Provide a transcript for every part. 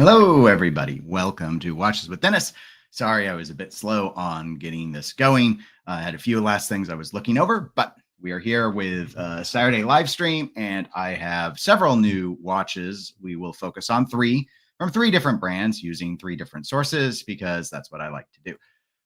Hello, everybody. Welcome to Watches with Dennis. Sorry, I was a bit slow on getting this going. I had a few last things I was looking over, but we are here with a Saturday live stream, and I have several new watches. We will focus on three from three different brands using three different sources because that's what I like to do.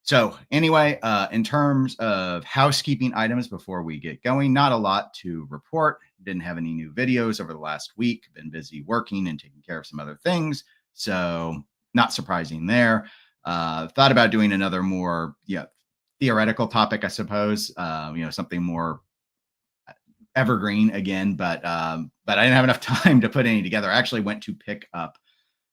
So anyway, in terms of housekeeping items before we get going, not a lot to report. Didn't have any new videos over the last week. Been busy working and taking care of some other things. So not surprising there. Thought about doing another more theoretical topic, I suppose. Something more evergreen again, but I didn't have enough time to put any together. I actually went to pick up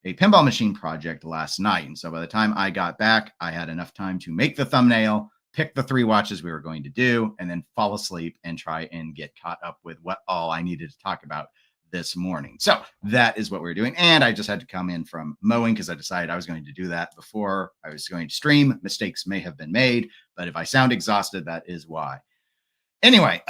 a pinball machine project last night. And so by the time I got back, I had enough time to make the thumbnail, pick the three watches we were going to do, and then fall asleep and try and get caught up with what all I needed to talk about this morning. So that is what we're doing. And I just had to come in from mowing because I decided I was going to do that before I was going to stream. Mistakes may have been made, but if I sound exhausted, that is why. Anyway,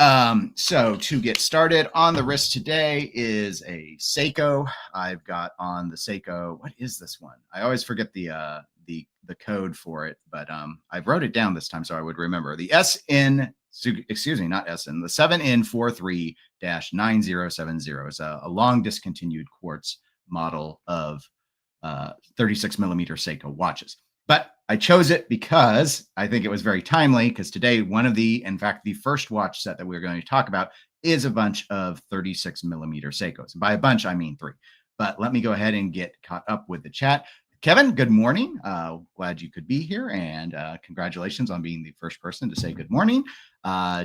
so to get started on the wrist today is a Seiko. I've got on the Seiko. What is this one? I always forget the code for it, but I wrote it down this time so I would remember. The SN, excuse me, not SN, the 7N43-9070 is a long discontinued quartz model of 36 millimeter Seiko watches. But I chose it because I think it was very timely, because today in fact, the first watch set that we're going to talk about is a bunch of 36 millimeter Seikos. And by a bunch, I mean three. But let me go ahead and get caught up with the chat. Kevin, good morning. Glad you could be here, and congratulations on being the first person to say good morning.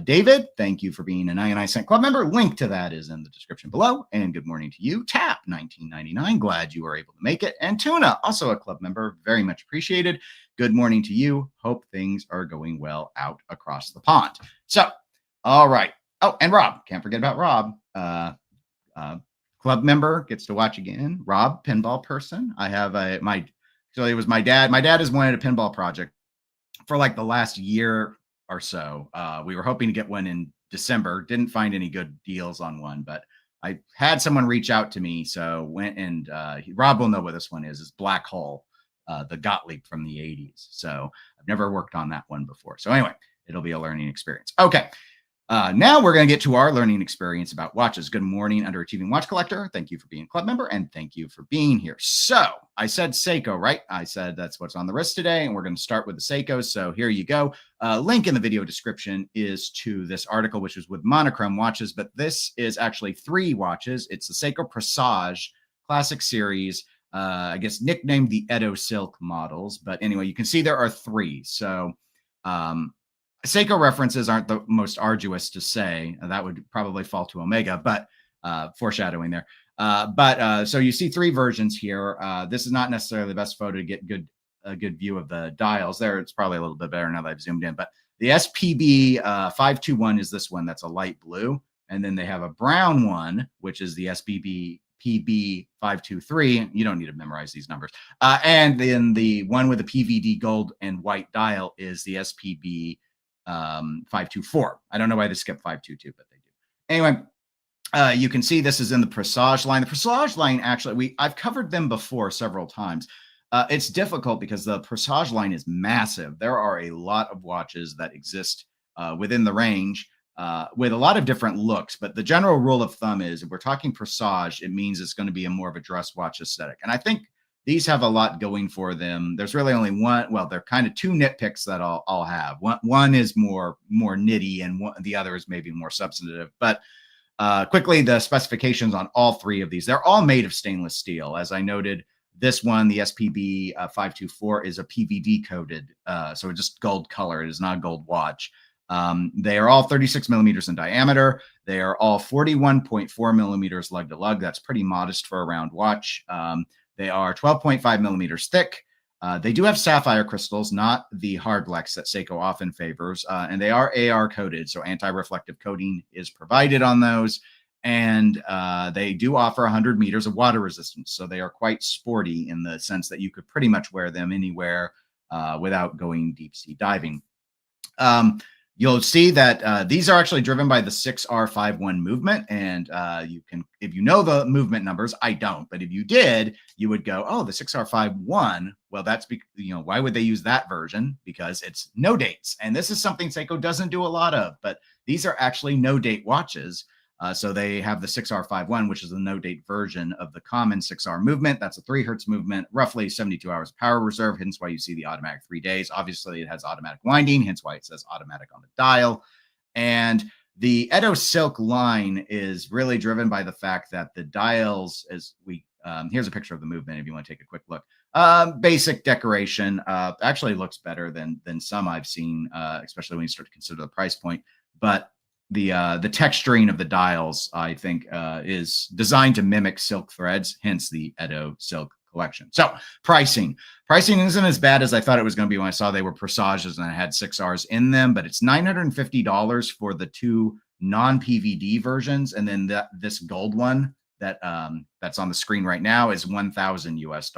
David, thank you for being a 99-cent club member. Link to that is in the description below. And good morning to you. Tap 1999. Glad you were able to make it. And Tuna, also a club member. Very much appreciated. Good morning to you. Hope things are going well out across the pond. So, all right. Oh, and Rob. Can't forget about Rob. Club member gets to watch again. Rob, pinball person. I have so it was my dad. My dad has wanted a pinball project for like the last year or so. We were hoping to get one in December. Didn't find any good deals on one, but I had someone reach out to me. So went and Rob will know what this one is. It's Black Hole, the Gottlieb from the 80s. So I've never worked on that one before. So anyway, it'll be a learning experience. Okay. Now we're going to get to our learning experience about watches. Good morning, Underachieving Watch Collector. Thank you for being a club member, and thank you for being here. So I said Seiko, right? I said that's what's on the wrist today, and we're going to start with the Seikos. So here you go. Link in the video description is to this article, which is with monochrome watches, but this is actually three watches. It's the Seiko Presage Classic Series, I guess nicknamed the Edo Silk models. But anyway, you can see there are three. So Seiko references aren't the most arduous to say. That would probably fall to Omega, but foreshadowing there. So you see three versions here. This is not necessarily the best photo to get a good view of the dials there. It's probably a little bit better now that I've zoomed in, but the SPB 521 is this one that's a light blue. And then they have a brown one, which is the SPB PB 523. You don't need to memorize these numbers. And then the one with the PVD gold and white dial is the SPB 524. I don't know why they skipped 522, but they do. Anyway, you can see this is in the Presage line. The Presage line, actually, I've covered them before several times. It's difficult because the Presage line is massive. There are a lot of watches that exist within the range with a lot of different looks, but the general rule of thumb is if we're talking Presage, it means it's going to be a more of a dress watch aesthetic. And I think these have a lot going for them. There's really only one. Well, they're kind of two nitpicks that I'll have. One is more nitty, and the other is maybe more substantive. But quickly, the specifications on all three of these, they're all made of stainless steel. As I noted, this one, the SPB 524, is a PVD coated, so it's just gold color. It is not a gold watch. They are all 36 millimeters in diameter. They are all 41.4 millimeters lug to lug. That's pretty modest for a round watch. They are 12.5 millimeters thick. They do have sapphire crystals, not the hardlex that Seiko often favors, and they are AR coated, so anti-reflective coating is provided on those, and they do offer 100 meters of water resistance, so they are quite sporty in the sense that you could pretty much wear them anywhere without going deep sea diving. you'll see that these are actually driven by the 6R51 movement. And you can, if you know the movement numbers, I don't, but if you did, you would go, oh, the 6R51. Well, that's, why would they use that version? Because it's no dates. And this is something Seiko doesn't do a lot of, but these are actually no date watches. So they have the 6R51, which is the no date version of the common 6R movement. That's a 3 hertz movement, roughly 72 hours of power reserve, hence why you see the automatic 3 days. Obviously, it has automatic winding, hence why it says automatic on the dial. And the Edo Silk line is really driven by the fact that the dials, as we, here's a picture of the movement if you want to take a quick look. Basic decoration, actually looks better than some I've seen, especially when you start to consider the price point. But the texturing of the dials, I think, is designed to mimic silk threads, hence the Edo Silk collection. So pricing isn't as bad as I thought it was going to be when I saw they were Presages and I had 6Rs in them, but it's $950 for the 2 non-PVD versions, and then this gold one that that's on the screen right now is $1,000 US.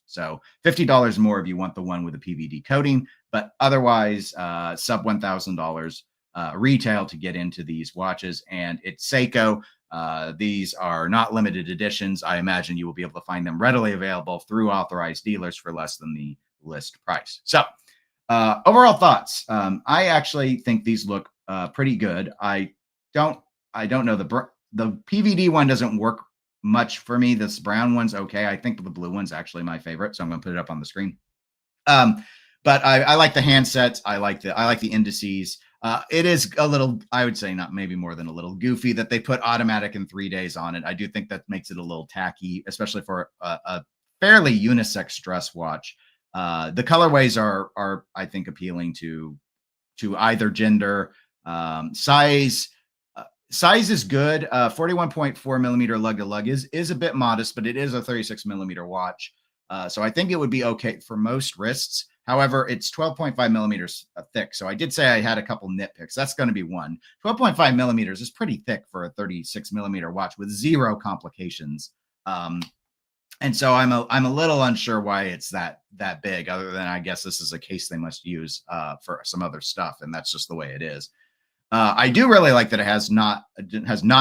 So $50 more if you want the one with the PVD coating, but otherwise sub $1,000 retail to get into these watches. And it's Seiko. These are not limited editions. I imagine you will be able to find them readily available through authorized dealers for less than the list price. So overall thoughts. I actually think these look pretty good. I don't know, the PVD one doesn't work much for me. This brown one's okay. I think the blue one's actually my favorite, so I'm going to put it up on the screen. But I like the handsets. I like the indices. It is a little, I would say, not maybe more than a little goofy that they put automatic in 3 days on it. I do think that makes it a little tacky, especially for a fairly unisex dress watch. The colorways are I think appealing to either gender. Size is good. 41.4 millimeter lug to lug is a bit modest, but it is a 36 millimeter watch. So I think it would be okay for most wrists. However, it's 12.5 millimeters thick. So I did say I had a couple nitpicks. That's going to be one. 12.5 millimeters is pretty thick for a 36 millimeter watch with 0 complications. And so I'm a little unsure why it's that big, other than I guess this is a case they must use for some other stuff, and that's just the way it is. I do really like that it has not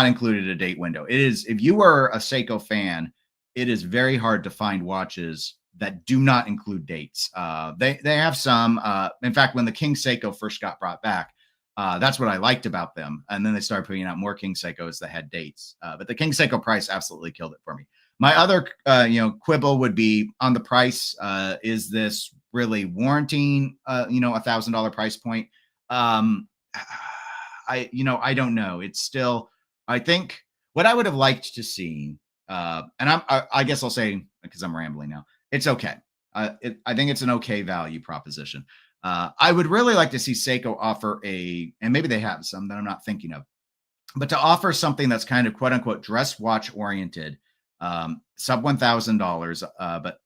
included a date window. It is, if you are a Seiko fan, it is very hard to find watches that do not include dates. They have some. In fact, when the King Seiko first got brought back, that's what I liked about them. And then they started putting out more King Seikos that had dates. But the King Seiko price absolutely killed it for me. My other quibble would be on the price. Is this really warranting $1,000 price point? I don't know. It's still, I think what I would have liked to see, and I guess I'll say, because I'm rambling now, it's okay. I think it's an okay value proposition. I would really like to see Seiko offer and maybe they have some that I'm not thinking of, but to offer something that's kind of quote unquote dress watch oriented, sub $1,000. But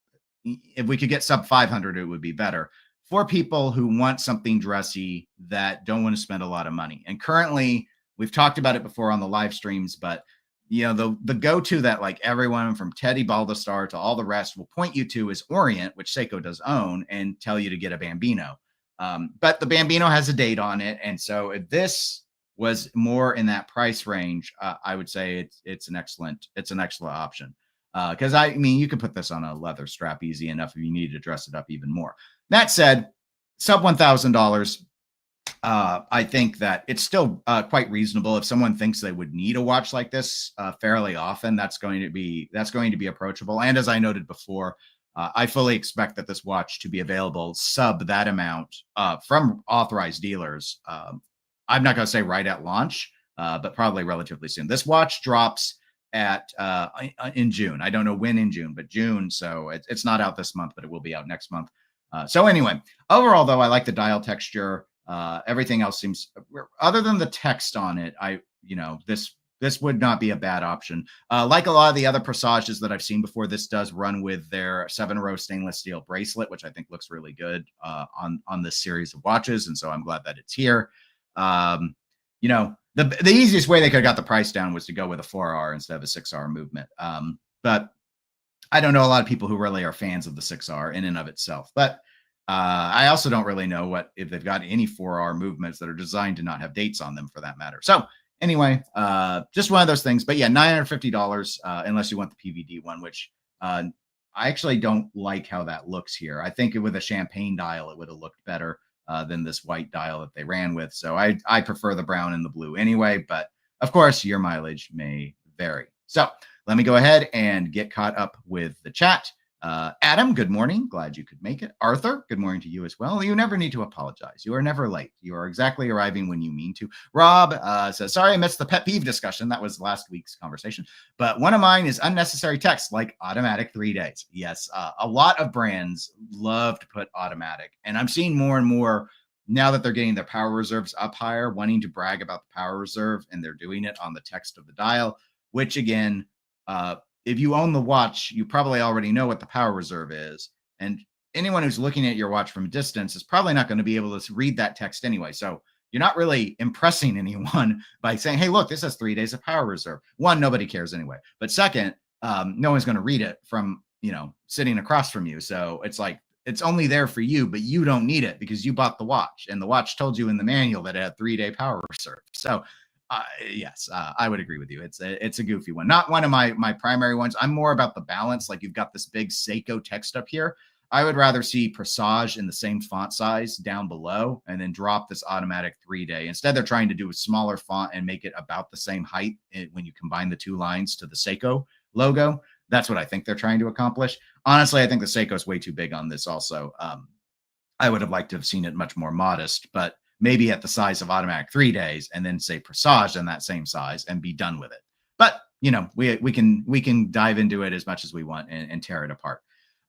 if we could get sub 500, it would be better for people who want something dressy that don't want to spend a lot of money. And currently, we've talked about it before on the live streams, but the go-to that like everyone from Teddy Baldestar to all the rest will point you to is Orient, which Seiko does own, and tell you to get a Bambino. But the Bambino has a date on it. And so if this was more in that price range, I would say it's an excellent option. Because I mean, you could put this on a leather strap easy enough if you need to dress it up even more. That said, sub $1,000, I think that it's still quite reasonable. If someone thinks they would need a watch like this fairly often, that's going to be approachable. And as I noted before, I fully expect that this watch to be available sub that amount from authorized dealers. I'm not going to say right at launch, but probably relatively soon. This watch drops in June. I don't know when in June, but June. So it's not out this month, but it will be out next month. So anyway, overall though, I like the dial texture. Everything else seems, other than the text on it, this would not be a bad option. Like a lot of the other Presages that I've seen before, this does run with their 7-row stainless steel bracelet, which I think looks really good on this series of watches. And so I'm glad that it's here. The easiest way they could have got the price down was to go with a 4R instead of a 6R movement. But I don't know a lot of people who really are fans of the 6R in and of itself. But I also don't really know if they've got any 4R movements that are designed to not have dates on them, for that matter. So anyway, just one of those things. But yeah, $950 unless you want the PVD one, which I actually don't like how that looks here. I think with a champagne dial, it would have looked better than this white dial that they ran with. So I prefer the brown and the blue anyway. But of course, your mileage may vary. So let me go ahead and get caught up with the chat. Adam, good morning. Glad you could make it. Arthur, good morning to you as well. You never need to apologize. You are never late. You are exactly arriving when you mean to. Rob says, sorry, I missed the pet peeve discussion. That was last week's conversation. But one of mine is unnecessary text like automatic 3 days. Yes, a lot of brands love to put automatic. And I'm seeing more and more now that they're getting their power reserves up higher, wanting to brag about the power reserve, and they're doing it on the text of the dial, which again, if you own the watch, you probably already know what the power reserve is. And anyone who's looking at your watch from a distance is probably not going to be able to read that text anyway. So you're not really impressing anyone by saying, hey, look, this has 3 days of power reserve. One, nobody cares anyway. But second, no one's going to read it from, sitting across from you. So it's like, it's only there for you, but you don't need it because you bought the watch. And the watch told you in the manual that it had 3-day power reserve. So yes, I would agree with you. It's a goofy one. Not one of my primary ones. I'm more about the balance. Like you've got this big Seiko text up here. I would rather see Presage in the same font size down below and then drop this automatic 3-day. Instead, they're trying to do a smaller font and make it about the same height when you combine the two lines to the Seiko logo. That's what I think they're trying to accomplish. Honestly, I think the Seiko is way too big on this also. I would have liked to have seen it much more modest, but maybe at the size of automatic 3 days and then say Presage in that same size and be done with it. But, we can dive into it as much as we want and tear it apart.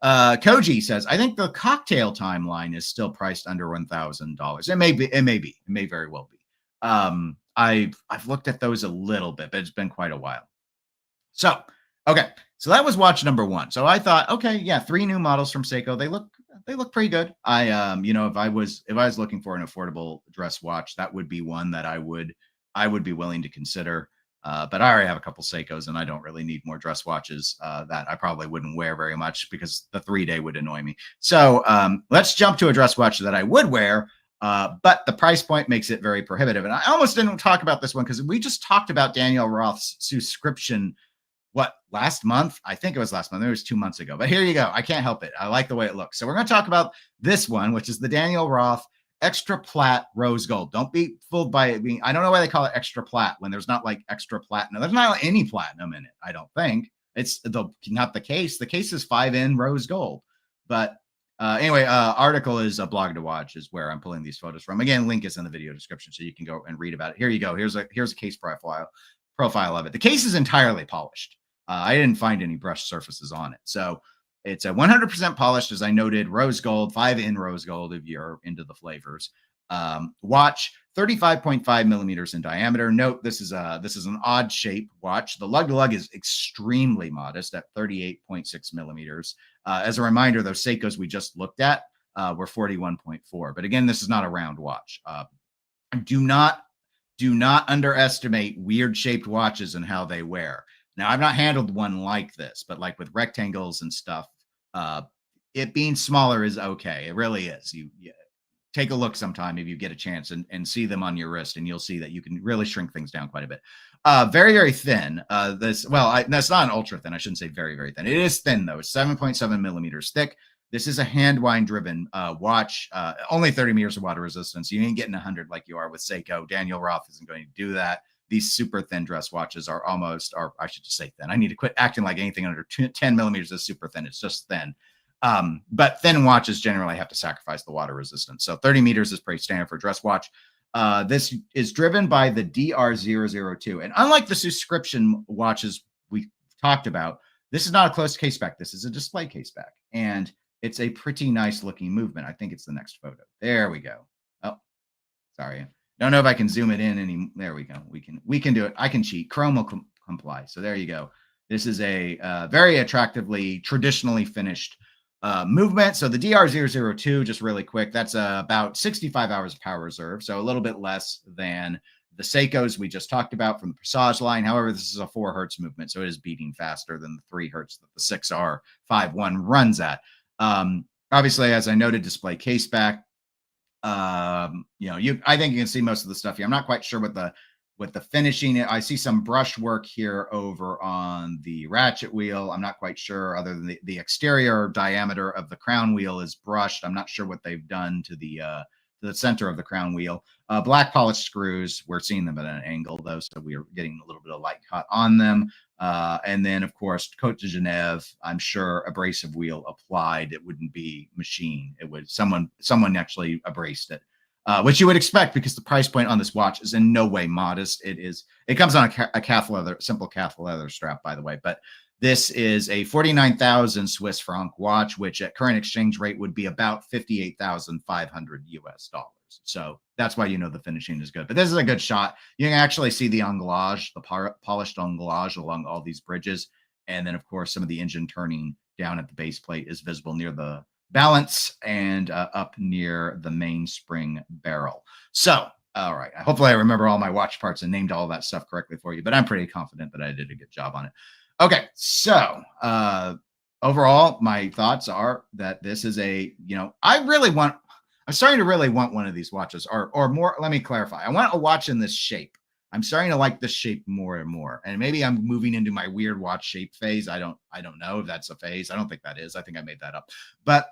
Koji says, I think the cocktail timeline is still priced under $1,000. It may very well be. I've looked at those a little bit, but it's been quite a while. So, okay. So that was watch number one. So I thought, okay, yeah, 3 new models from Seiko. They look pretty good. If I was looking for an affordable dress watch, that would be one that I would be willing to consider. But I already have a couple Seikos, and I don't really need more dress watches that I probably wouldn't wear very much because the 3-day would annoy me. So let's jump to a dress watch that I would wear, but the price point makes it very prohibitive. And I almost didn't talk about this one because we just talked about Daniel Roth's subscription. Last month? I think it was last month. It was 2 months ago. But here you go. I can't help it. I like the way it looks. So we're going to talk about this one, which is the Daniel Roth Extra Plat Rose Gold. Don't be fooled by it being, I don't know why they call it Extra Plat when there's not like extra platinum. There's not any platinum in it, I don't think. It's not the case. The case is 5N Rose Gold. But anyway, article is a blog to watch is where I'm pulling these photos from. Again, link is in the video description so you can go and read about it. Here you go. Here's a case profile of it. The case is entirely polished. I didn't find any brushed surfaces on it. So it's a 100% polished, as I noted, rose gold, 5N rose gold if you're into the flavors. Watch 35.5 millimeters in diameter. Note this is an odd shape watch. The lug to lug is extremely modest at 38.6 millimeters. As a reminder, those Seikos we just looked at were 41.4. But again, this is not a round watch. Do not underestimate weird shaped watches and how they wear. Now, I've not handled one like this, but like with rectangles and stuff, it being smaller is okay. It really is. You take a look sometime if you get a chance and see them on your wrist, and you'll see that you can really shrink things down quite a bit. Very, very thin. That's not an ultra thin. I shouldn't say very, very thin. It is thin, though. It's 7.7 millimeters thick. This is a hand wind driven watch, only 30 meters of water resistance. You ain't getting 100 like you are with Seiko. Daniel Roth isn't going to do that. These super thin dress watches are I should just say thin. I need to quit acting like anything under 10 millimeters is super thin. It's just thin. But thin watches generally have to sacrifice the water resistance. So 30 meters is pretty standard for a dress watch. This is driven by the DR002. And unlike the subscription watches we talked about, this is not a closed case back. This is a display case back. And it's a pretty nice looking movement. I think it's the next photo. There we go. Oh, sorry. Don't know if I can zoom it in any. There we go. We can do it. I can cheat. Chrome will comply. So there you go. This is a very attractively, traditionally finished movement. So the DR002, just really quick, that's about 65 hours of power reserve. So a little bit less than the Seikos we just talked about from the Presage line. However, this is a 4 hertz movement, so it is beating faster than the 3 hertz that the 6R51 runs at. Obviously, as I noted, display case back. I think you can see most of the stuff here. I'm not quite sure what the finishing. I see some brush work here over on the ratchet wheel. I'm not quite sure, other than the exterior diameter of the crown wheel is brushed. I'm not sure what they've done to the center of the crown wheel. Black polished screws. We're seeing them at an angle though, so we are getting a little bit of light cut on them. And then, of course, Cote de Genève, I'm sure abrasive wheel applied. It wouldn't be machine. It would someone actually abrased it, which you would expect because the price point on this watch is in no way modest. It comes on a calf leather, simple calf leather strap, by the way. But this is a 49,000 Swiss franc watch, which at current exchange rate would be about 58,500 US dollars. So that's why the finishing is good. But this is a good shot. You can actually see the anglage, the polished anglage along all these bridges. And then, of course, some of the engine turning down at the base plate is visible near the balance and up near the mainspring barrel. So, all right. Hopefully I remember all my watch parts and named all that stuff correctly for you, but I'm pretty confident that I did a good job on it. Okay. So, overall, my thoughts are that this is I'm starting to really want one of these watches, or more. Let me clarify. I want a watch in this shape. I'm starting to like this shape more and more. And maybe I'm moving into my weird watch shape phase. I don't know if that's a phase. I don't think that is. I think I made that up. But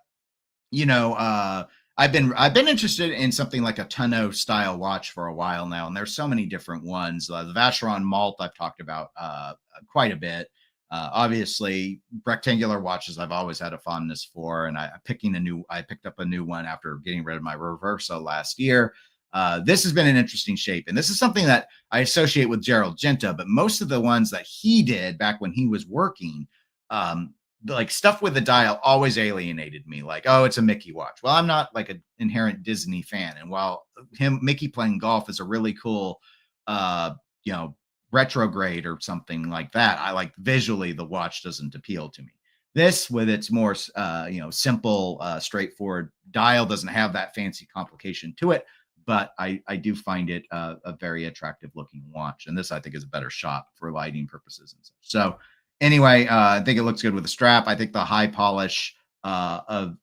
I've been interested in something like a tonneau style watch for a while now, and there's so many different ones. The Vacheron Malt I've talked about quite a bit. Obviously, rectangular watches I've always had a fondness for, and I picked up a new one after getting rid of my Reverso last year. This has been an interesting shape, and this is something that I associate with Gerald Genta, but most of the ones that he did back when he was working, like stuff with the dial always alienated me. Like, oh, it's a Mickey watch. Well, I'm not like an inherent Disney fan, and while Mickey playing golf is a really cool, retrograde or something like that, I like visually the watch doesn't appeal to me. This, with its more simple, straightforward dial, doesn't have that fancy complication to it, but I do find it a very attractive looking watch, and this I think is a better shot for lighting purposes and such. So anyway, I think it looks good with the strap. I think the high polish and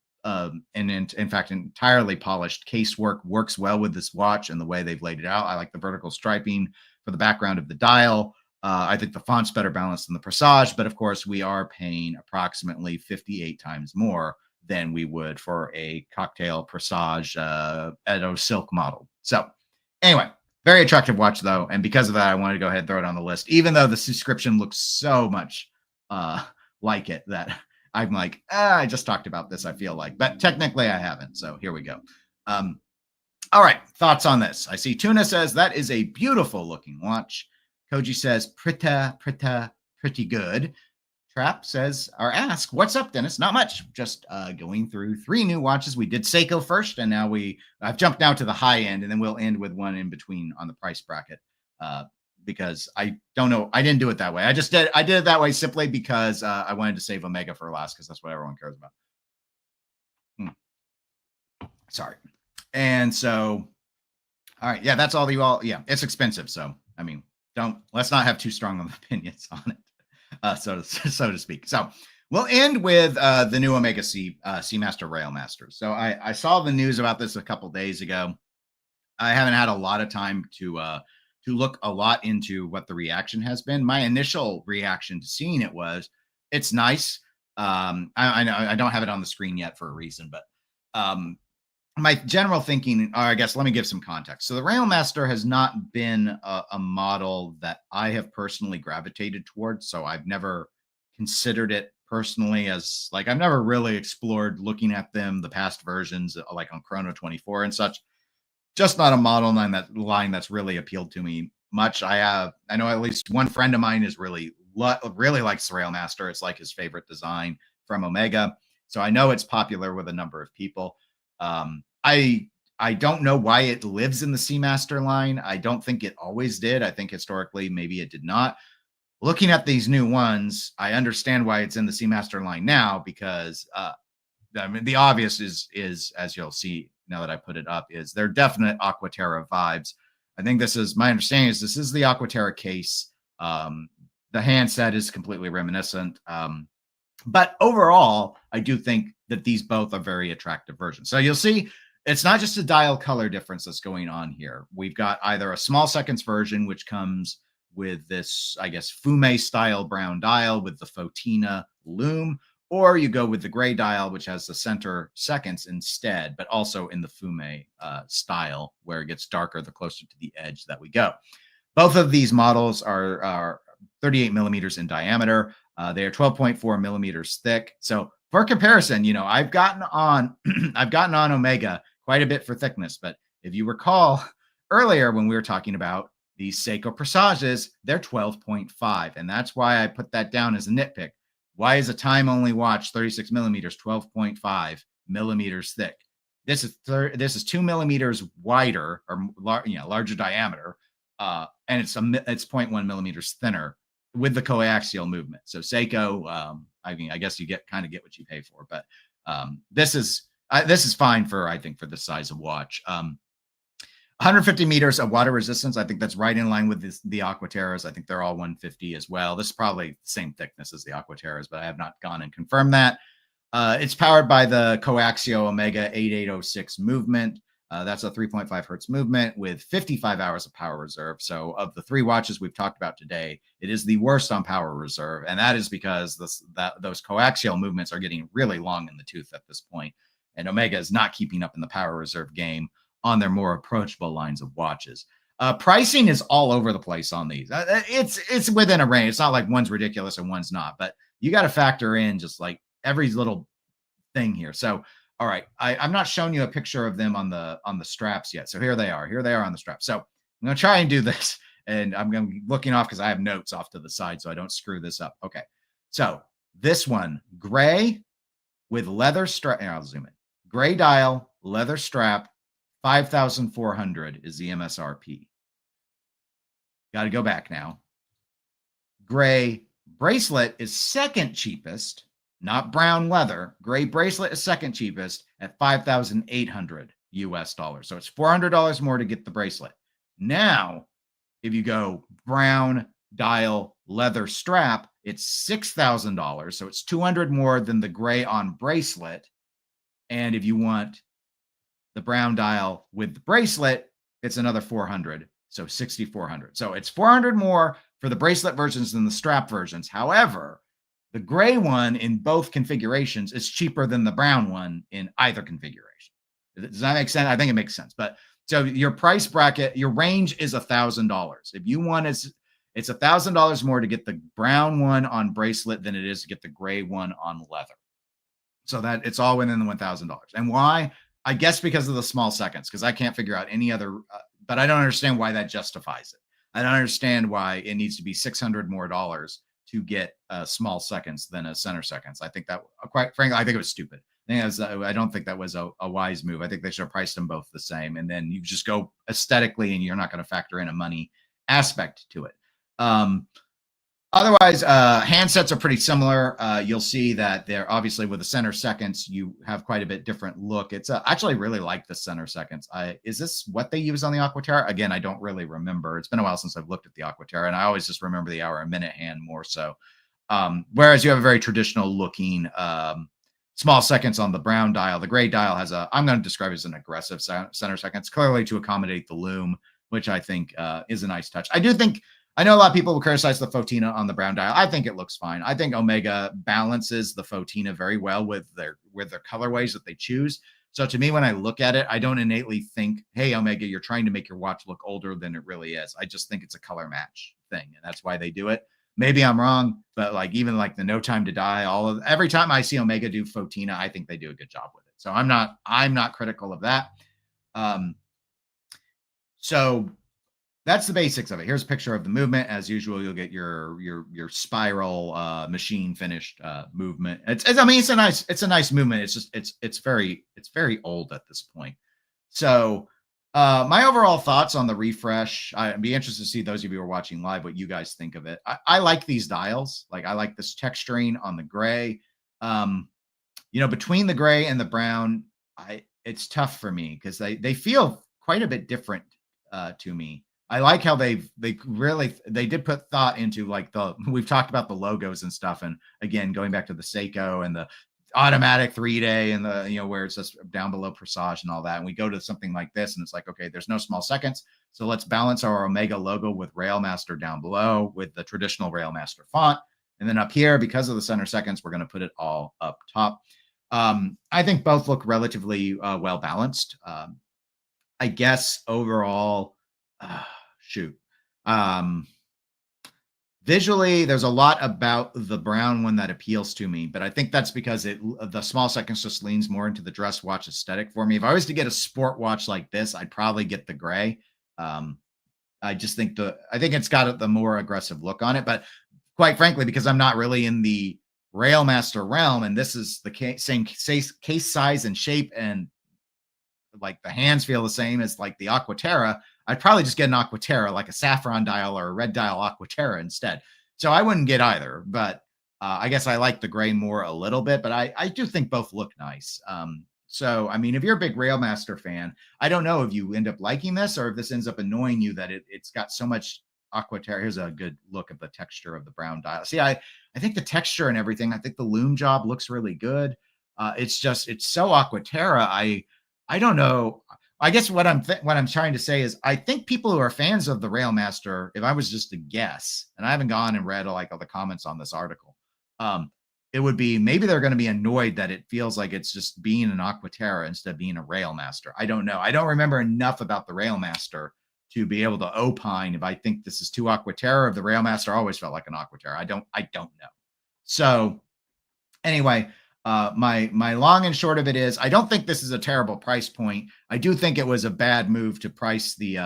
in fact entirely polished casework works well with this watch and the way they've laid it out. I like the vertical striping for the background of the dial. I think the font's better balanced than the Presage, but of course we are paying approximately 58 times more than we would for a cocktail Presage Edo Silk model. So anyway, very attractive watch though, and because of that, I wanted to go ahead and throw it on the list, even though the description looks so much like it that I'm like, I just talked about this, I feel like, but technically I haven't. So here we go. All right, thoughts on this. I see Tuna says that is a beautiful looking watch. Koji says pretty good. Trap says or ask, what's up, Dennis? Not much. Just going through 3 new watches. We did Seiko first, and now I've jumped now to the high end, and then we'll end with one in between on the price bracket. Because I don't know, I didn't do it that way. I did it that way simply because I wanted to save Omega for last, because that's what everyone cares about. Sorry. And so, all right, yeah, that's all yeah, it's expensive. So, I mean, let's not have too strong of opinions on it, so to speak. So we'll end with the new Omega Seamaster Railmaster. So I saw the news about this a couple days ago. I haven't had a lot of time to look a lot into what the reaction has been. My initial reaction to seeing it was, it's nice. I know I don't have it on the screen yet for a reason, but my general thinking, or I guess let me give some context. So the Railmaster has not been a model that I have personally gravitated towards. So I've never considered it personally as like, I've never really explored looking at them, the past versions, like on Chrono 24 and such. Just not a model line that's really appealed to me much. I know at least one friend of mine is really likes the Railmaster. It's like his favorite design from Omega. So I know it's popular with a number of people. I don't know why it lives in the Seamaster line. I don't think it always did. I think historically maybe it did not. Looking at these new ones, I understand why it's in the Seamaster line now, because I mean, the obvious is as you'll see now that I put it up, is they're definite Aquaterra vibes. I think my understanding is this is the Aquaterra case. The handset is completely reminiscent. But overall, I do think that these both are very attractive versions. So you'll see it's not just a dial color difference that's going on here. We've got either a small seconds version, which comes with this, I guess, fume style brown dial with the Fotina loom, or you go with the gray dial, which has the center seconds instead, but also in the fume style, where it gets darker the closer to the edge that we go. Both of these models are 38 millimeters in diameter. They are 12.4 millimeters thick. So for comparison, I've gotten on Omega quite a bit for thickness, but if you recall earlier when we were talking about these Seiko Presages, they're 12.5, and that's why I put that down as a nitpick. Why is a time-only watch 36 millimeters, 12.5 millimeters thick? This is 2 millimeters wider, or larger diameter, and it's 0.1 millimeters thinner with the coaxial movement. So Seiko, I guess you get what you pay for, but this is fine for, I think, for the size of watch. 150 meters of water resistance. I think that's right in line with the Aquaterras. I think they're all 150 as well. This is probably the same thickness as the Aquaterras, but I have not gone and confirmed that. It's powered by the coaxial Omega 8806 movement. That's a 3.5 hertz movement with 55 hours of power reserve. So of the three watches we've talked about today, it is the worst on power reserve. And that is because those coaxial movements are getting really long in the tooth at this point. And Omega is not keeping up in the power reserve game on their more approachable lines of watches. Pricing is all over the place on these. It's within a range. It's not like one's ridiculous and one's not, but you got to factor in just like every little thing here. So, all right, I'm not showing you a picture of them on the straps yet. So here they are. Here they are on the strap. So I'm going to try and do this, and I'm going to be looking off because I have notes off to the side so I don't screw this up. Okay, so this one, gray with leather strap. I'll zoom in. Gray dial, leather strap, 5,400 is the MSRP. Got to go back now. Gray bracelet is second cheapest, not brown leather. Gray bracelet is second cheapest at 5,800 US dollars. So it's $400 more to get the bracelet. Now, if you go brown dial leather strap, it's $6,000. So it's 200 more than the gray on bracelet. And if you want the brown dial with the bracelet, it's another 400. So 6,400. So it's 400 more for the bracelet versions than the strap versions. However, the gray one in both configurations is cheaper than the brown one in either configuration. Does that make sense? I think it makes sense. But so your price bracket, your range is $1,000. If you want, it's $1,000 more to get the brown one on bracelet than it is to get the gray one on leather. So that it's all within the $1,000. And why? I guess because of the small seconds, because I can't figure out any other, but I don't understand why that justifies it. I don't understand why it needs to be $600 more to get small seconds than a center seconds. I think that, quite frankly, I think it was stupid. I don't think that was a wise move. I think they should have priced them both the same, and then you just go aesthetically, and you're not going to factor in a money aspect to it. Otherwise, handsets are pretty similar. You'll see that they're obviously with the center seconds, you have quite a bit different look. It's actually really like the center seconds. Is this what they use on the Aquaterra? Again, I don't really remember. It's been a while since I've looked at the Aquaterra, and I always just remember the hour and minute hand more so. Whereas you have a very traditional looking small seconds on the brown dial. The gray dial has I'm going to describe it as an aggressive center seconds, clearly to accommodate the loom, which I think is a nice touch. I know a lot of people will criticize the Fotina on the brown dial. I think it looks fine. I think Omega balances the Fotina very well with their colorways that they choose. So to me, when I look at it, I don't innately think, hey, Omega, you're trying to make your watch look older than it really is. I just think it's a color match thing, and that's why they do it. Maybe I'm wrong, but even the No Time to Die, every time I see Omega do Fotina, I think they do a good job with it. So I'm not critical of that. So that's the basics of it. Here's a picture of the movement. As usual, you'll get your spiral machine finished movement. It's a nice movement. It's just it's very old at this point. So my overall thoughts on the refresh, I'd be interested to see those of you who are watching live what you guys think of it. I like these dials. I like this texturing on the gray. Between the gray and the brown, it's tough for me because they feel quite a bit different to me. I like how they did put thought into we've talked about the logos and stuff. And again, going back to the Seiko and the automatic 3-day and the, where it's just down below Presage and all that. And we go to something like this and it's like, okay, there's no small seconds. So let's balance our Omega logo with Railmaster down below with the traditional Railmaster font. And then up here, because of the center seconds, we're going to put it all up top. I think both look relatively well balanced. I guess overall, shoot. Visually, there's a lot about the brown one that appeals to me, but I think that's because the small seconds just leans more into the dress watch aesthetic for me. If I was to get a sport watch like this, I'd probably get the gray. I just think I think it's got the more aggressive look on it, but quite frankly, because I'm not really in the Railmaster realm, and this is the same case size and shape, and like the hands feel the same as like the Aquaterra, I'd probably just get an Aquaterra, like a saffron dial or a red dial Aquaterra instead. So I wouldn't get either, but I guess I like the gray more a little bit, but I do think both look nice. So, I mean, if you're a big Railmaster fan, I don't know if you end up liking this or if this ends up annoying you that it's got so much Aquaterra. Here's a good look at the texture of the brown dial. See, I think the texture and everything, I think the loom job looks really good. It's so Aquaterra. I don't know. I guess what I'm trying to say is I think people who are fans of the Railmaster, if I was just to guess, and I haven't gone and read all the comments on this article, it would be maybe they're going to be annoyed that it feels like it's just being an Aquaterra instead of being a Railmaster. I don't know. I don't remember enough about the Railmaster to be able to opine if I think this is too Aquaterra. If the Railmaster always felt like an Aquaterra, I don't know. So anyway. My long and short of it is, I don't think this is a terrible price point. I do think it was a bad move to price the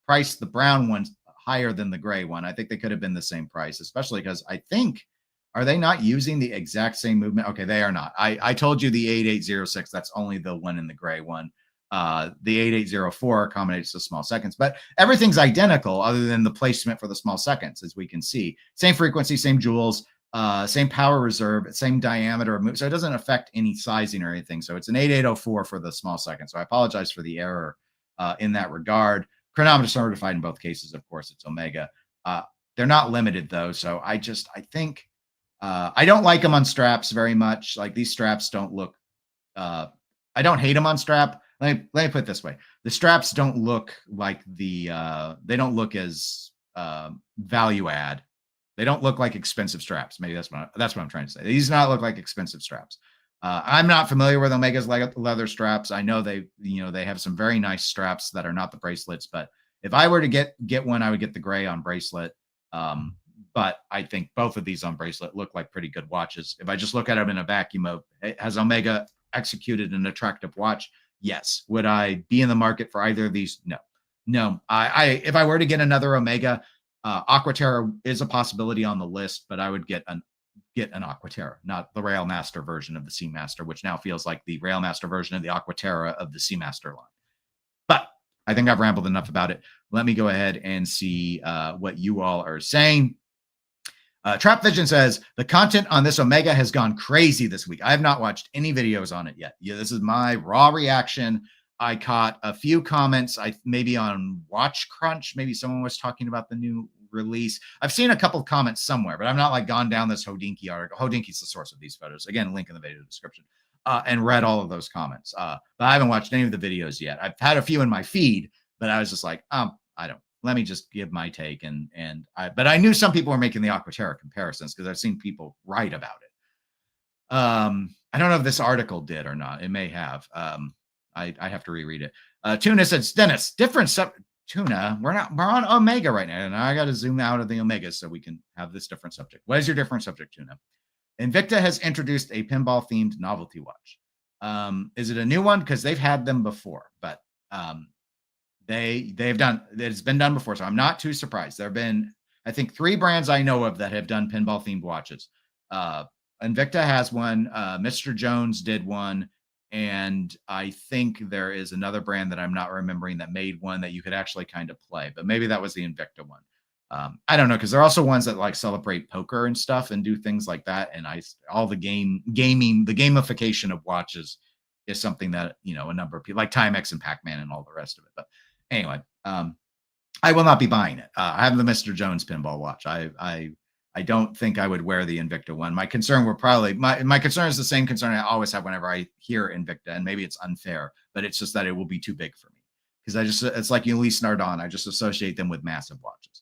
brown one higher than the gray one. I think they could have been the same price, especially because I think, are they not using the exact same movement? Okay, they are not. I told you the 8806, that's only the one in the gray one. The 8804 accommodates the small seconds, but everything's identical other than the placement for the small seconds, as we can see. Same frequency, same joules. Same power reserve, same diameter of move. So it doesn't affect any sizing or anything. So it's an 8804 for the small second. So I apologize for the error in that regard. Chronometer certified in both cases. Of course, it's Omega. They're not limited though. So I think I don't like them on straps very much. Like these straps don't look, I don't hate them on strap. Let me put it this way. The straps don't look like they don't look as value add. They don't look like expensive straps. Maybe that's what I'm trying to say. These do not look like expensive straps. I'm not familiar with Omega's leather straps. I know they have some very nice straps that are not the bracelets. But if I were to get one, I would get the gray on bracelet. But I think both of these on bracelet look like pretty good watches. If I just look at them in a vacuum of, has Omega executed an attractive watch? Yes. Would I be in the market for either of these? No. If I were to get another Omega, Aquaterra is a possibility on the list, but I would get an Aquaterra, not the Railmaster version of the Seamaster, which now feels like the Railmaster version of the Aquaterra of the Seamaster line. But I think I've rambled enough about it. Let me go ahead and see what you all are saying. Trap Vision says, the content on this Omega has gone crazy this week. I have not watched any videos on it yet. Yeah, this is my raw reaction. I caught a few comments, maybe on Watch Crunch. Maybe someone was talking about the new release. I've seen a couple of comments somewhere, but I'm not gone down this Hodinkee article. Hodinkee's the source of these photos. Again, link in the video description. And read all of those comments. But I haven't watched any of the videos yet. I've had a few in my feed, but I was just like, let me just give my take. But I knew some people were making the Aquaterra comparisons because I've seen people write about it. I don't know if this article did or not. It may have. I have to reread it. Tuna says, Dennis, different Tuna, we're on Omega right now, and I got to zoom out of the Omega so we can have this different subject. What is your different subject, Tuna? Invicta has introduced a pinball-themed novelty watch. Is it a new one? Because they've had them before, but they've done, it's been done before, so I'm not too surprised. There have been, I think, 3 brands I know of that have done pinball-themed watches. Invicta has one. Mr. Jones did one. And I think there is another brand that I'm not remembering that made one that you could actually kind of play, but maybe that was the Invicta one. I don't know, because there are also ones that like celebrate poker and stuff and do things like that. And all the gaming, the gamification of watches is something that, a number of people like Timex and Pac-Man and all the rest of it. But anyway, I will not be buying it. I have the Mr. Jones pinball watch. I I don't think I would wear the Invicta one. My concern would probably, my concern is the same concern I always have whenever I hear Invicta, and maybe it's unfair, but it's just that it will be too big for me. Because it's like Ulysse Nardon. I just associate them with massive watches.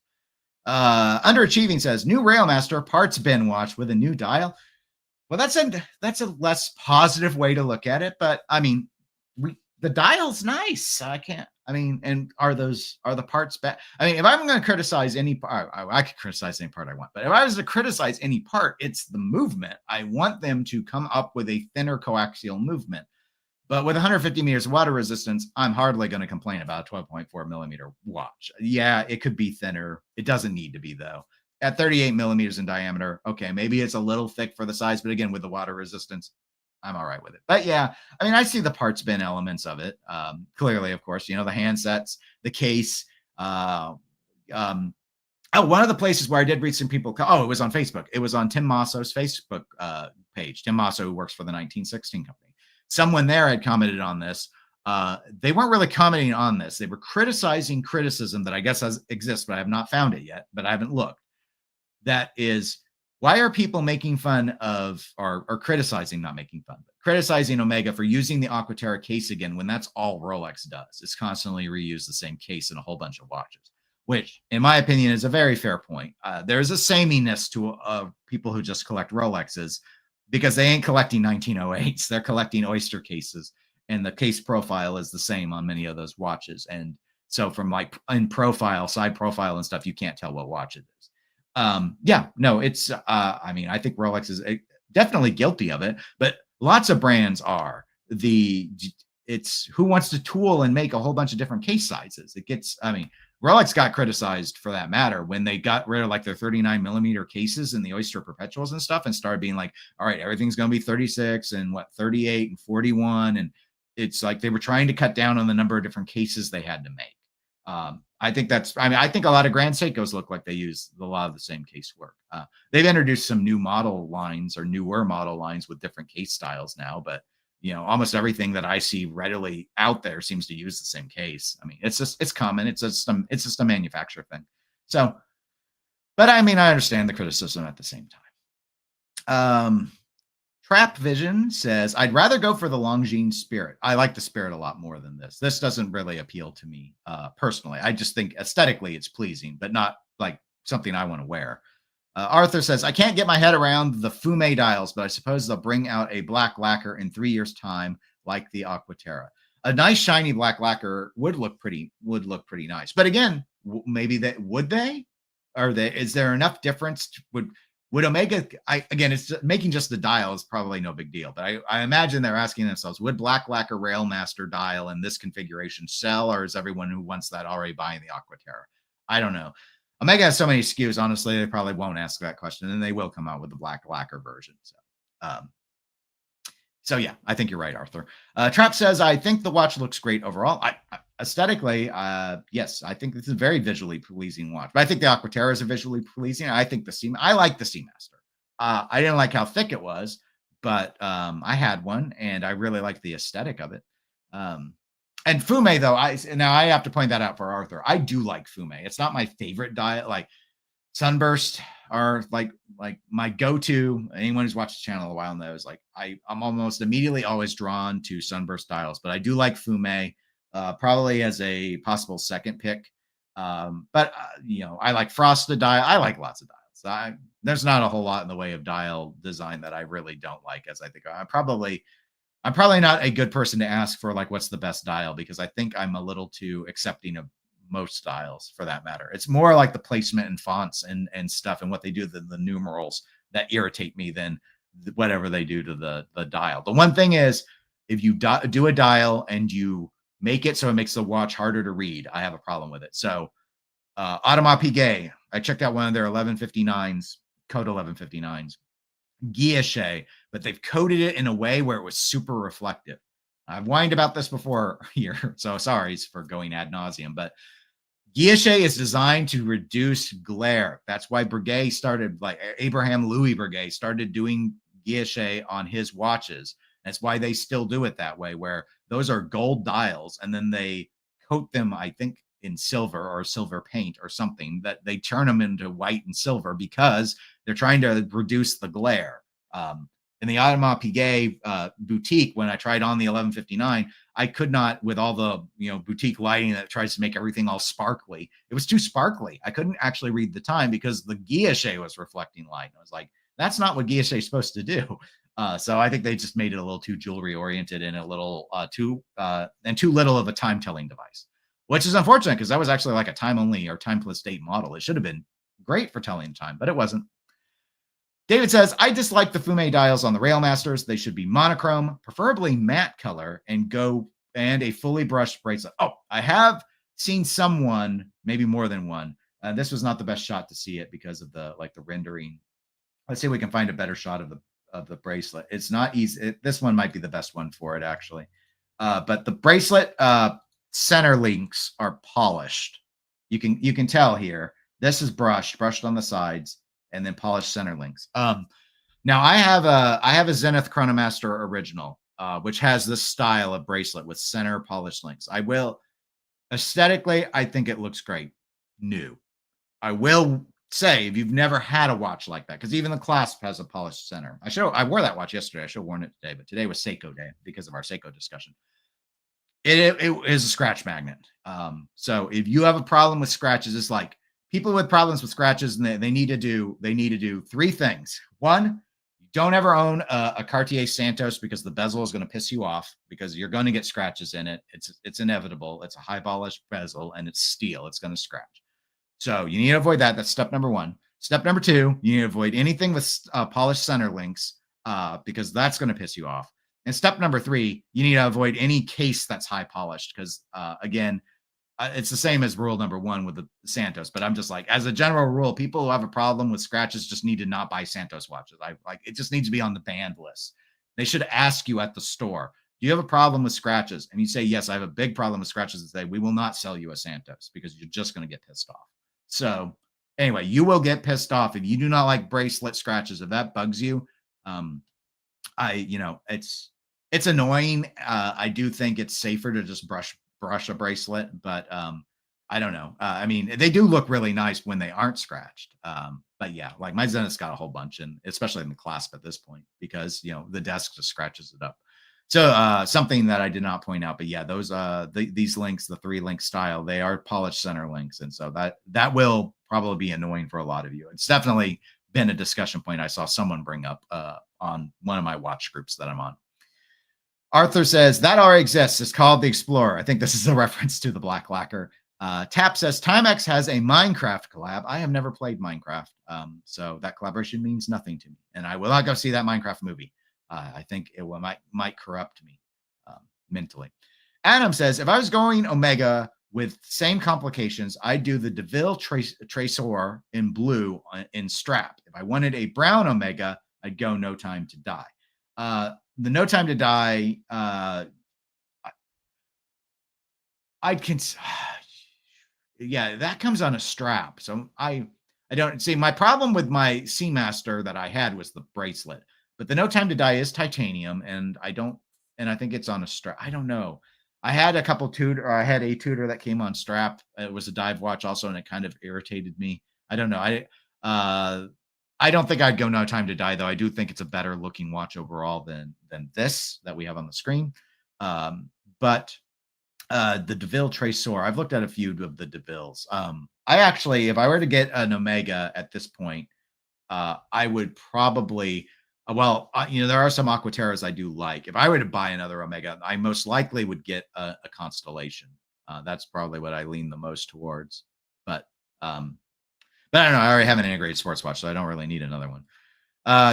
Underachieving says, new Railmaster parts bin watch with a new dial. Well, that's a less positive way to look at it, but I mean, the dial's nice. And are the parts bad? I mean, if I'm going to criticize any part, I could criticize any part I want, but if I was to criticize any part, it's the movement. I want them to come up with a thinner coaxial movement. But with 150 meters of water resistance, I'm hardly going to complain about a 12.4 millimeter watch. Yeah, it could be thinner. It doesn't need to be, though. At 38 millimeters in diameter, okay, maybe it's a little thick for the size, but again, with the water resistance, I'm all right with it. But yeah, I mean, I see the parts bin elements of it. Clearly, of course, the handsets, the case. One of the places where I did read some people, it was on Facebook. It was on Tim Masso's Facebook page. Tim Masso, who works for the 1916 company. Someone there had commented on this. They weren't really commenting on this. They were criticizing criticism that I guess exists, but I have not found it yet, but I haven't looked. That is, why are people making fun of, or criticizing, not making fun, but criticizing Omega for using the Aquaterra case again when that's all Rolex does? It's constantly reuse the same case in a whole bunch of watches, which, in my opinion, is a very fair point. There's a sameness to people who just collect Rolexes, because they ain't collecting 1908s. They're collecting oyster cases, and the case profile is the same on many of those watches. And so from like in profile, side profile and stuff, you can't tell what watch it is. It's, I think Rolex is definitely guilty of it, but lots of brands are. It's who wants to tool and make a whole bunch of different case sizes. Rolex got criticized for that matter when they got rid of like their 39 millimeter cases and the Oyster Perpetuals and stuff, and started being like, all right, everything's going to be 36 and 38 and 41. And it's like they were trying to cut down on the number of different cases they had to make. I think a lot of Grand Seikos look like they use a lot of the same case work. They've introduced some new model lines or newer model lines with different case styles now, but almost everything that I see readily out there seems to use the same case. I mean, it's common. It's just a manufacturer thing. So, but I understand the criticism at the same time. Trap Vision says, I'd rather go for the Longines Spirit. I like the Spirit a lot more than this. This doesn't really appeal to me personally. I just think aesthetically it's pleasing, but not like something I want to wear. Arthur says, I can't get my head around the Fume dials, but I suppose they'll bring out a black lacquer in 3 years' time, like the Aquaterra. A nice shiny black lacquer would look pretty nice. But again, maybe would they? Is there enough difference? Would Omega? It's making just the dial is probably no big deal. But I imagine they're asking themselves, would black lacquer Railmaster dial in this configuration sell, or is everyone who wants that already buying the Aquaterra? I don't know. Omega has so many SKUs, honestly, they probably won't ask that question, and they will come out with the black lacquer version. So yeah, I think you're right, Arthur. Trap says, I think the watch looks great overall. Aesthetically, yes, I think this is a very visually pleasing watch. But I think the Aquaterra is a visually pleasing. I like the Seamaster. I didn't like how thick it was, but I had one, and I really liked the aesthetic of it. And Fume, though, I have to point that out for Arthur. I do like Fume. It's not my favorite dial. Like Sunburst are like my go-to. Anyone who's watched the channel a while knows. Like I'm almost immediately always drawn to Sunburst dials, but I do like Fume, probably as a possible second pick. I like frosted dial. I like lots of dials. There's not a whole lot in the way of dial design that I really don't like. As I think I'm probably not a good person to ask for like what's the best dial, because I think I'm a little too accepting of most styles for that matter. It's more like the placement and fonts and stuff and what they do to the numerals that irritate me than whatever they do to the dial. The one thing is, if you do a dial and you make it so it makes the watch harder to read, I have a problem with it. So Audemars Piguet, I checked out one of their 1159s, code 1159s. Guilloche, but they've coded it in a way where it was super reflective. I've whined about this before here, so sorry for going ad nauseum, but Guilloche is designed to reduce glare. That's why Breguet started, like Abraham Louis Breguet started doing Guilloche on his watches. That's why they still do it that way, where those are gold dials, and then they coat them, I think, in silver or silver paint or something, that they turn them into white and silver, because they're trying to reduce the glare. In the Audemars Piguet boutique, when I tried on the 1159, I could not, with all the boutique lighting that tries to make everything all sparkly. It was too sparkly. I couldn't actually read the time because the guilloche was reflecting light. I was like, that's not what guilloche is supposed to do. So I think they just made it a little too jewelry oriented and a little too little of a time telling device, which is unfortunate because that was actually like a time only or time plus date model. It should have been great for telling time, but it wasn't. David says, I dislike the Fume dials on the Railmasters. They should be monochrome, preferably matte color, and a fully brushed bracelet. Oh, I have seen someone, maybe more than one. This was not the best shot to see it because of the rendering. Let's see if we can find a better shot of the bracelet. It's not easy. This one might be the best one for it, actually. But the bracelet center links are polished. You can tell here. This is brushed on the sides, and then polished center links. Now I have a Zenith Chronomaster original, which has this style of bracelet with center polished links. Aesthetically, I think it looks great. New. I will say, if you've never had a watch like that, because even the clasp has a polished center. I wore that watch yesterday. I should have worn it today, but today was Seiko day because of our Seiko discussion. It is a scratch magnet. So if you have a problem with scratches, it's like people with problems with scratches, and they need to do three things. One, don't ever own a Cartier Santos because the bezel is going to piss you off because you're going to get scratches in it. It's inevitable. It's a high polished bezel and it's steel. It's going to scratch. So you need to avoid that. That's step number one. Step number two, you need to avoid anything with polished center links because that's going to piss you off. And step number three, you need to avoid any case that's high polished because, again, it's the same as rule number one with the Santos. But I'm just like, as a general rule, people who have a problem with scratches just need to not buy Santos watches. It just needs to be on the banned list. They should ask you at the store, do you have a problem with scratches? And you say, yes, I have a big problem with scratches. And say, we will not sell you a Santos because you're just going to get pissed off. So anyway, you will get pissed off if you do not like bracelet scratches. If that bugs you, it's annoying. I do think it's safer to just brush a bracelet, but I don't know. I mean, they do look really nice when they aren't scratched. But yeah, like my Zenith's got a whole bunch, and especially in the clasp at this point, because the desk just scratches it up. So something that I did not point out, but yeah, those these links, the 3-link style, they are polished center links, and so that will probably be annoying for a lot of you. It's definitely been a discussion point I saw someone bring up on one of my watch groups that I'm on. Arthur says that already exists. It's called the Explorer. I think this is a reference to the black lacquer. Tap says Timex has a Minecraft collab. I have never played Minecraft, so that collaboration means nothing to me, and I will not go see that Minecraft movie. I think it might corrupt me mentally. Adam says, if I was going Omega with same complications, I'd do the DeVille Traceur in blue in strap. If I wanted a brown Omega, I'd go No Time to Die. The No Time to Die, yeah, that comes on a strap. So I don't see, my problem with my Seamaster that I had was the bracelet. But the No Time to Die is titanium, and I think it's on a strap. I don't know. I had a Tudor that came on strap. It was a dive watch also, and it kind of irritated me. I don't know. I don't think I'd go No Time to Die, though. I do think it's a better looking watch overall than this that we have on the screen. But the DeVille Traceur, I've looked at a few of the DeVilles. I actually, if I were to get an Omega at this point, I would probably... there are some Aquaterras I do like. If I were to buy another Omega, I most likely would get a Constellation. That's probably what I lean the most towards. But I don't know. I already have an integrated sports watch, so I don't really need another one.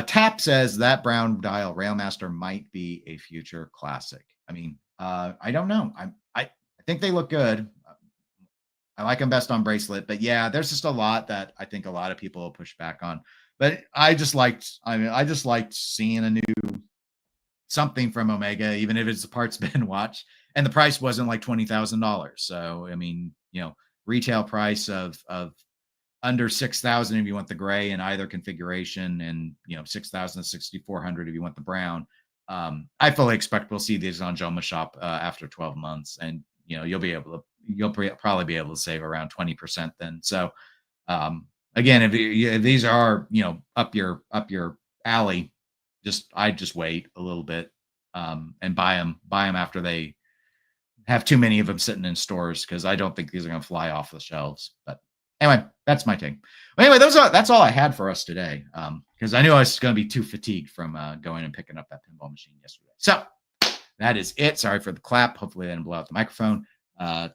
Tap says that brown dial Railmaster might be a future classic. I mean, I don't know. I think they look good. I like them best on bracelet, but yeah, there's just a lot that I think a lot of people will push back on. But I just liked seeing a new something from Omega, even if it's a parts bin watch, and the price wasn't like $20,000. So I mean, retail price of under $6,000 if you want the gray in either configuration, and $6,000 to $6,400 if you want the brown. I fully expect we'll see these on Joma Shop after 12 months, and you'll probably be able to save around 20% then. So again, if these are, up your alley, I'd just wait a little bit, and buy them after they have too many of them sitting in stores, because I don't think these are going to fly off the shelves. But anyway, that's my take. Well, anyway, that's all I had for us today, because I knew I was going to be too fatigued from going and picking up that pinball machine yesterday. So that is it. Sorry for the clap. Hopefully I didn't blow out the microphone.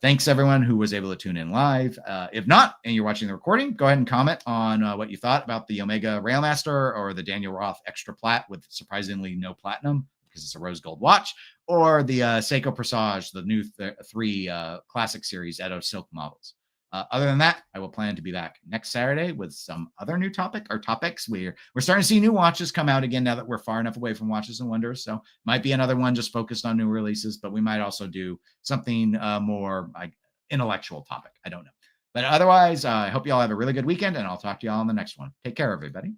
Thanks everyone who was able to tune in live. If not, and you're watching the recording, go ahead and comment on what you thought about the Omega Railmaster or the Daniel Roth Extra Plat with surprisingly no platinum, because it's a rose gold watch, or the Seiko Presage, the new 3 Classic Series Edo Silk models. Other than that, I will plan to be back next Saturday with some other new topics. We're starting to see new watches come out again now that we're far enough away from Watches and Wonders. So might be another one just focused on new releases, but we might also do something more like intellectual topic. I don't know. But otherwise, I hope you all have a really good weekend, and I'll talk to you all on the next one. Take care, everybody.